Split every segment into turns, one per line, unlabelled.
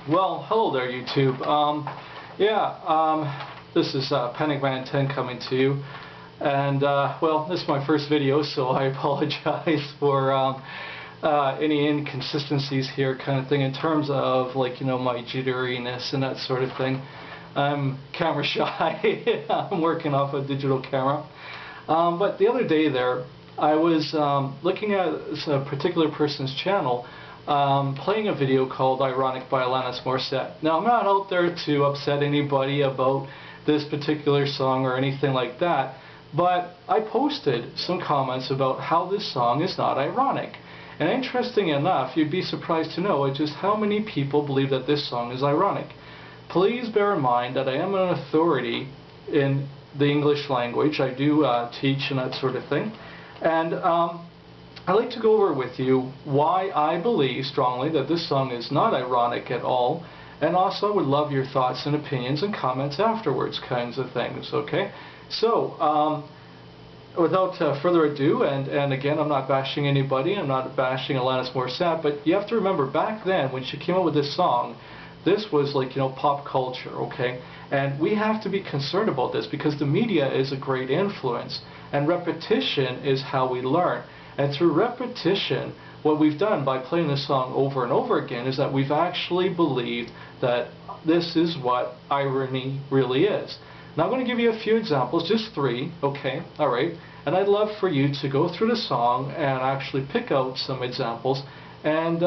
Well, hello there, YouTube. This is Panic Man 10 coming to you, and well, this is my first video, so I apologize for any inconsistencies here, kind of thing, in terms of, like, my jitteriness and that sort of thing. I'm camera shy. I'm working off a digital camera. But the other day there, I was looking at a particular person's channel, playing a video called Ironic by Alanis Morissette. Now, I'm not out there to upset anybody about this particular song or anything like that, but I posted some comments about how this song is not ironic. And interesting enough, you'd be surprised to know just how many people believe that this song is ironic. Please bear in mind that I am an authority in the English language. I do teach and that sort of thing. And I'd like to go over with you why I believe strongly that this song is not ironic at all, and also I would love your thoughts and opinions and comments afterwards, kinds of things, okay? So, without further ado, and again, I'm not bashing anybody, I'm not bashing Alanis Morissette, but you have to remember, back then, when she came out with this song, this was like, pop culture, okay? And we have to be concerned about this because the media is a great influence, and repetition is how we learn. And through repetition, what we've done by playing this song over and over again is that we've actually believed that this is what irony really is. Now I'm going to give you a few examples, just 3, okay, alright, and I'd love for you to go through the song and actually pick out some examples and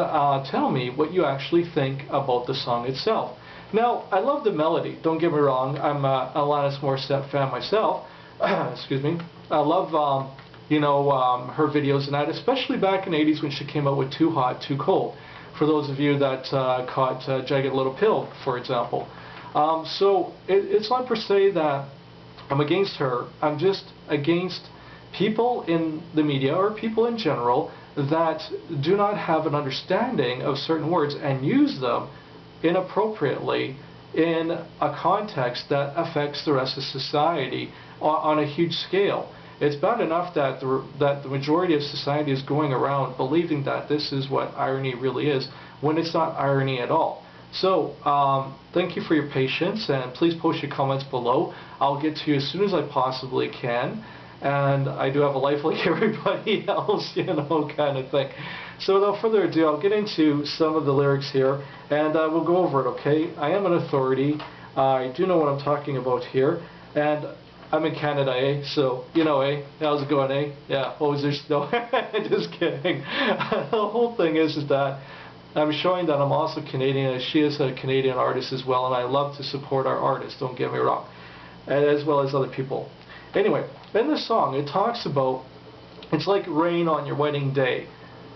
tell me what you actually think about the song itself. Now, I love the melody, don't get me wrong, I'm a Alanis Morissette fan myself, excuse me. I love her videos and that, especially back in the 80s when she came out with Too Hot, Too Cold, for those of you that caught Jagged Little Pill, for example. So it's not per se that I'm against her, I'm just against people in the media or people in general that do not have an understanding of certain words and use them inappropriately in a context that affects the rest of society on a huge scale. It's bad enough that the majority of society is going around believing that this is what irony really is, when it's not irony at all. So, thank you for your patience, and please post your comments below. I'll get to you as soon as I possibly can. And I do have a life like everybody else, kind of thing. So without further ado, I'll get into some of the lyrics here, and we'll go over it, okay? I am an authority. I do know what I'm talking about here, and I'm in Canada, eh? So, eh? How's it going, eh? Yeah, oh, is there snow? Just kidding. The whole thing is that I'm showing that I'm also Canadian, as she is a Canadian artist as well, and I love to support our artists, don't get me wrong, as well as other people. Anyway, in this song, it talks about, it's like rain on your wedding day.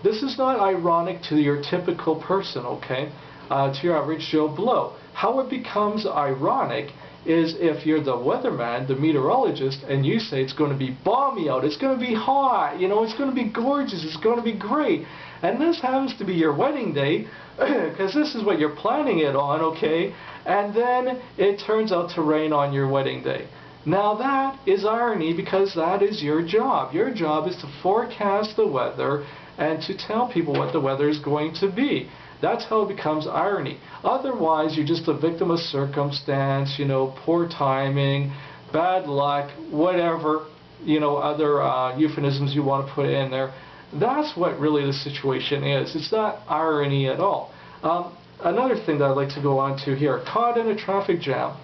This is not ironic to your typical person, okay? To your average Joe Blow. How it becomes ironic is if you're the weatherman, the meteorologist, and you say it's going to be balmy out, it's going to be hot, it's going to be gorgeous, it's going to be great. And this happens to be your wedding day, because this is what you're planning it on, okay? And then it turns out to rain on your wedding day. Now that is irony, because that is your job. Your job is to forecast the weather and to tell people what the weather is going to be. That's how it becomes irony. Otherwise, you're just a victim of circumstance, poor timing, bad luck, whatever, other euphemisms you want to put in there. That's what really the situation is. It's not irony at all. Another thing that I'd like to go on to here, caught in a traffic jam.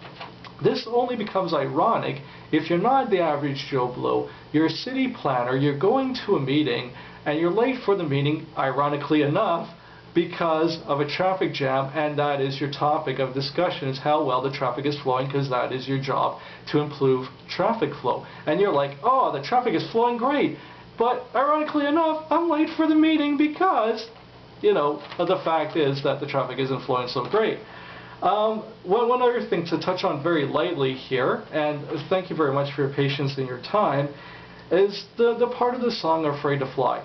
This only becomes ironic if you're not the average Joe Blow. You're a city planner, you're going to a meeting, and you're late for the meeting, ironically enough, because of a traffic jam, and that is your topic of discussion, is how well the traffic is flowing, because that is your job, to improve traffic flow. And you're like, oh, the traffic is flowing great, but ironically enough, I'm late for the meeting because, the fact is that the traffic isn't flowing so great. One other thing to touch on very lightly here, and thank you very much for your patience and your time, is the part of the song Afraid to Fly.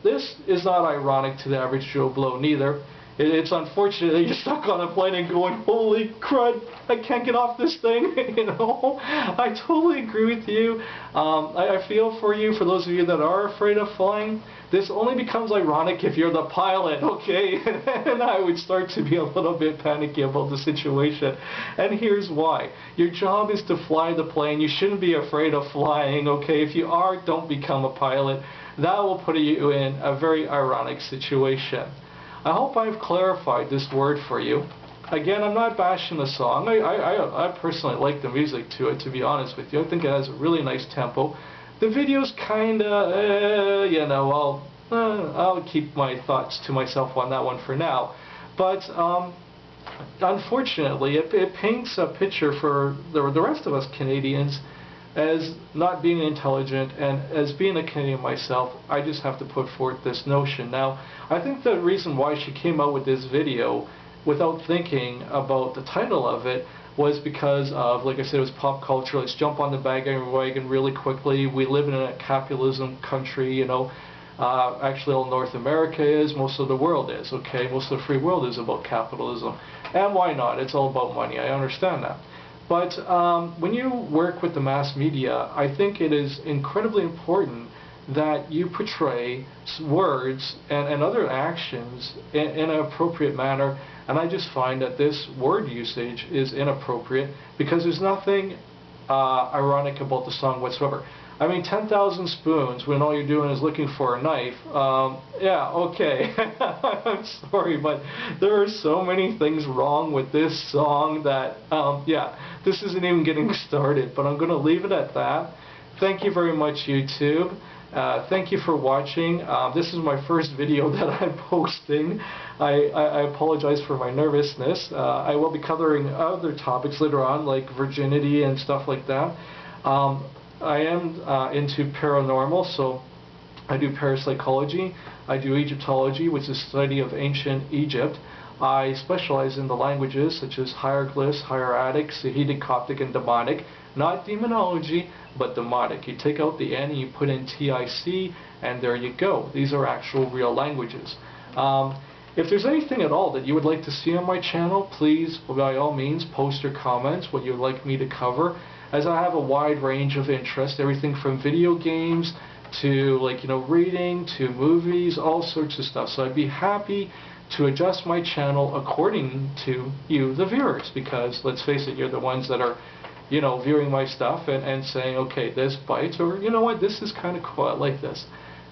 This is not ironic to the average Joe Blow neither. It's unfortunate that you're stuck on a plane and going, holy crud, I can't get off this thing, I totally agree with you. I feel for you, for those of you that are afraid of flying. This only becomes ironic if you're the pilot, okay? And I would start to be a little bit panicky about the situation. And here's why. Your job is to fly the plane. You shouldn't be afraid of flying, okay? If you are, don't become a pilot. That will put you in a very ironic situation. I hope I've clarified this word for you. Again, I'm not bashing the song. I personally like the music to it, to be honest with you. I think it has a really nice tempo. The video's kinda, you know, I'll keep my thoughts to myself on that one for now. But unfortunately, it paints a picture for the rest of us Canadians as not being intelligent, and as being a Canadian myself, I just have to put forth this notion. Now, I think the reason why she came out with this video without thinking about the title of it was because of, like I said, it was pop culture. Let's jump on the bandwagon really quickly. We live in a capitalism country, you know. Actually, all North America is, most of the world is, okay? Most of the free world is about capitalism. And why not? It's all about money. I understand that. But when you work with the mass media, I think it is incredibly important that you portray words and other actions in an appropriate manner. And I just find that this word usage is inappropriate because there's nothing ironic about the song whatsoever. I mean, 10,000 spoons when all you're doing is looking for a knife. Yeah, okay. I'm sorry, but there are so many things wrong with this song that, yeah, this isn't even getting started. But I'm going to leave it at that. Thank you very much, YouTube. Thank you for watching. This is my first video that I'm posting. I apologize for my nervousness. I will be covering other topics later on, like virginity and stuff like that. I am into paranormal, so I do parapsychology. I do Egyptology, which is the study of ancient Egypt. I specialize in the languages such as hieroglyphs, hieratic, Sahidic, Coptic, and Demonic. Not demonology, but demonic. You take out the N and you put in TIC, and there you go. These are actual real languages. If there's anything at all that you would like to see on my channel, please, by all means, post your comments, what you'd like me to cover, as I have a wide range of interests, everything from video games to, like, you know, reading to movies, all sorts of stuff. So I'd be happy to adjust my channel according to you, the viewers, because let's face it, you're the ones that are, you know, viewing my stuff and saying, okay, this bites, or you know what, this is kind of cool, I like this.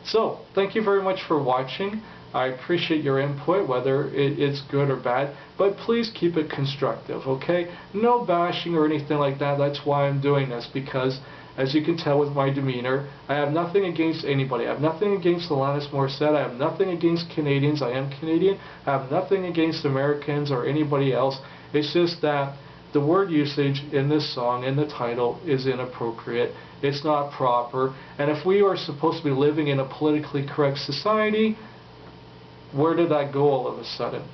So, thank you very much for watching. I appreciate your input, whether it's good or bad, but please keep it constructive, okay? No bashing or anything like that. That's why I'm doing this, because as you can tell with my demeanor, I have nothing against anybody. I have nothing against Alanis Morissette. I have nothing against Canadians. I am Canadian. I have nothing against Americans or anybody else. It's just that the word usage in this song, in the title, is inappropriate. It's not proper. And if we are supposed to be living in a politically correct society, where did that go all of a sudden?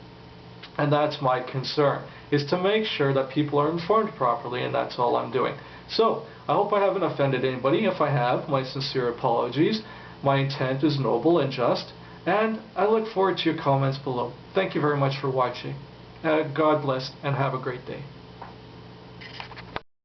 And that's my concern, is to make sure that people are informed properly, and that's all I'm doing. So, I hope I haven't offended anybody. If I have, my sincere apologies. My intent is noble and just, and I look forward to your comments below. Thank you very much for watching. God bless, and have a great day.